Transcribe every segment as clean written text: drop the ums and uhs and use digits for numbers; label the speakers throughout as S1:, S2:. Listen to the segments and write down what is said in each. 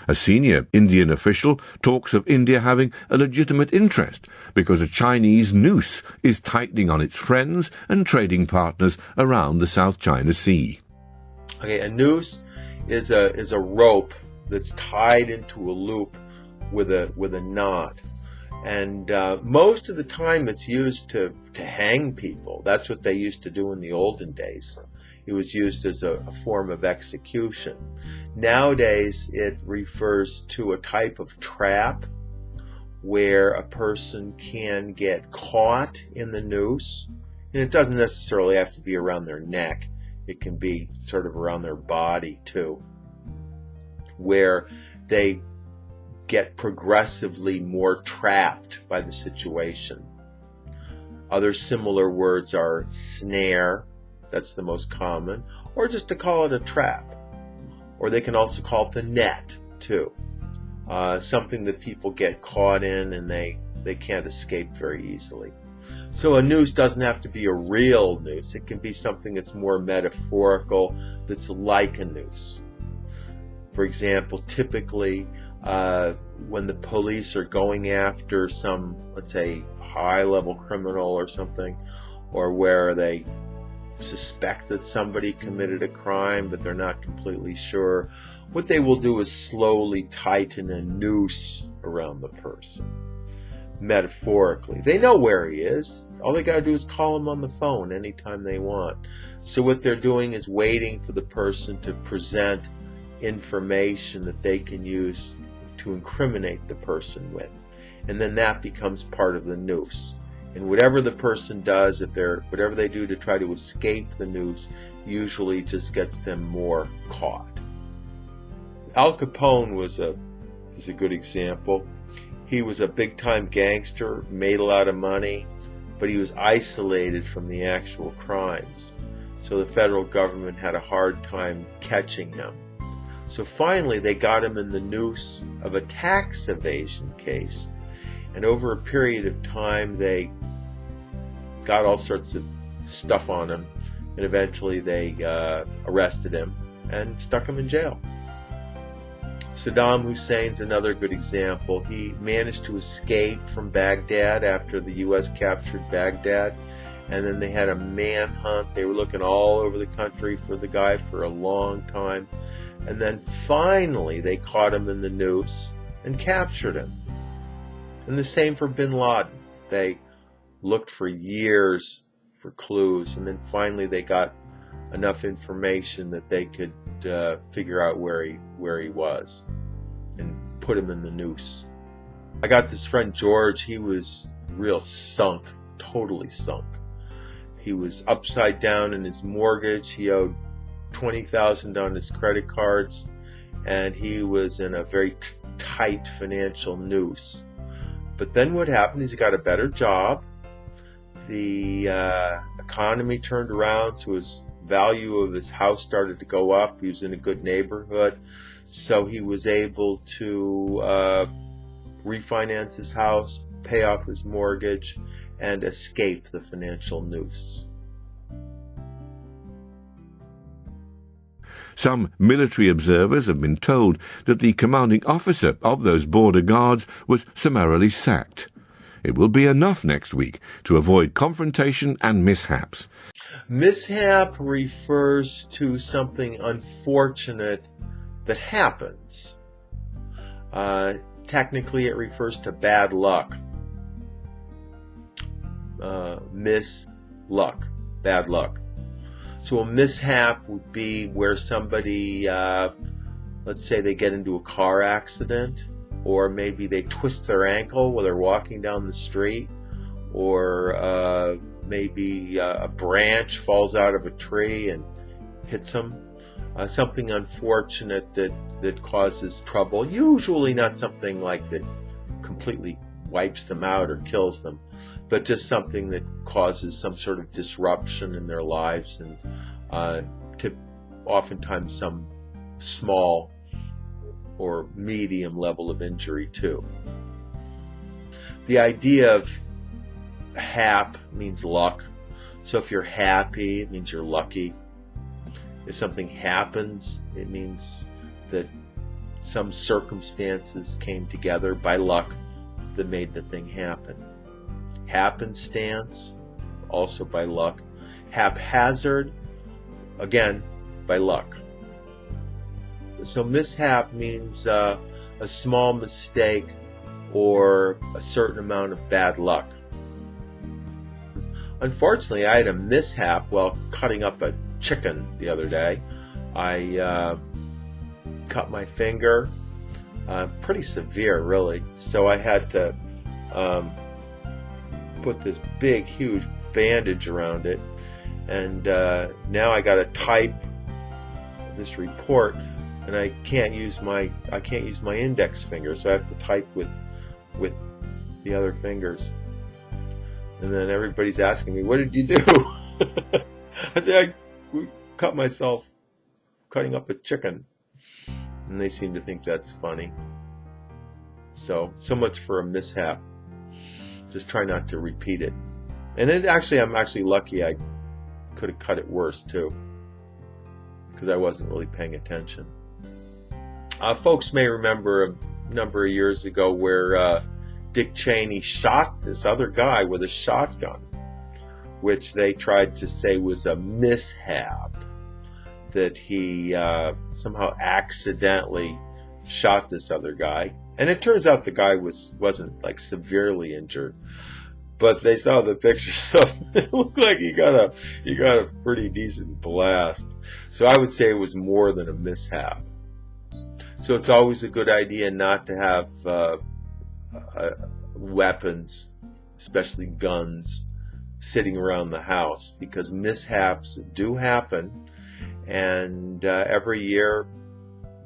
S1: A senior Indian official talks of India having a legitimate interest because a Chinese noose is tightening on its friends and trading partners around the South China Sea.
S2: Okay, a noose is a rope that's tied into a loop with a knot. And most of the time it's used to hang people. That's what they used to do in the olden days. It was used as a form of execution. Nowadays it refers to a type of trap where a person can get caught in the noose. And it doesn't necessarily have to be around their neck. It can be sort of around their body too, where they get progressively more trapped by the situation. Other similar words are snare, that's the most common, or just to call it a trap. Or they can also call it the net too. Something that people get caught in and they can't escape very easily. So a noose doesn't have to be a real noose. It can be something that's more metaphorical, that's like a noose. For example, typically when the police are going after some, let's say, high-level criminal or something, or where they suspect that somebody committed a crime but they're not completely sure, what they will do is slowly tighten a noose around the person. Metaphorically, they know where he is. All they got to do is call him on the phone anytime they want. So what they're doing is waiting for the person to present information that they can use to incriminate the person with, and then that becomes part of the noose. And whatever the person does, whatever they do to try to escape the noose, usually just gets them more caught. Al Capone was a good example. He was a big-time gangster, made a lot of money, but he was isolated from the actual crimes. So the federal government had a hard time catching him. So finally they got him in the noose of a tax evasion case. And over a period of time they got all sorts of stuff on him. And eventually they arrested him and stuck him in jail. Saddam Hussein's another good example. He managed to escape from Baghdad after the U.S. captured Baghdad. And then they had a manhunt. They were looking all over the country for the guy for a long time. And then finally they caught him in the noose and captured him. And the same for bin Laden. They looked for years for clues, and then finally they got enough information that they could figure out where he was and put him in the noose. I got this friend George. He was real sunk, totally sunk. He was upside down in his mortgage. He owed $20,000 on his credit cards, and he was in a very tight financial noose. But then what happened is he got a better job. The economy turned around, so his value of his house started to go up. He was in a good neighborhood, so he was able to refinance his house, pay off his mortgage, and escape the financial noose.
S1: Some military observers have been told that the commanding officer of those border guards was summarily sacked. It will be enough next week to avoid confrontation and mishaps.
S2: Mishap refers to something unfortunate that happens. Technically, it refers to bad luck. Luck, bad luck. So a mishap would be where somebody, let's say they get into a car accident, or maybe they twist their ankle while they're walking down the street, or maybe a branch falls out of a tree and hits them. Something unfortunate that causes trouble. Usually not something like that completely wipes them out or kills them, but just something that causes some sort of disruption in their lives, and oftentimes some small or medium level of injury too. The idea of hap means luck. So if you're happy, it means you're lucky. If something happens, it means that some circumstances came together by luck that made the thing happen. Happenstance, also by luck. Haphazard, again, by luck. So mishap means a small mistake or a certain amount of bad luck. Unfortunately, I had a mishap while cutting up a chicken the other day. I cut my finger, pretty severe really, so I had to put this big huge bandage around it, and now I got to type this report, and I can't use my index finger, so I have to type with the other fingers. And then everybody's asking me, "What did you do?" I said, I cut myself cutting up a chicken, and they seem to think that's funny. So much for a mishap. Just try not to repeat it. And I'm actually lucky. I could have cut it worse too, because I wasn't really paying attention. Folks may remember a number of years ago where Dick Cheney shot this other guy with a shotgun, which they tried to say was a mishap, that he somehow accidentally shot this other guy. And it turns out the guy wasn't like severely injured, but they saw the picture, so it looked like he got a pretty decent blast. So I would say it was more than a mishap. So it's always a good idea not to have weapons, especially guns, sitting around the house, because mishaps do happen, and every year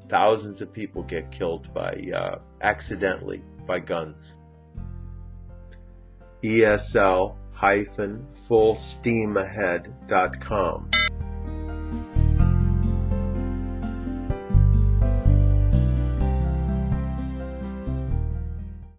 S2: thousands of people get killed by accidentally by guns. ESL-fullsteamahead.com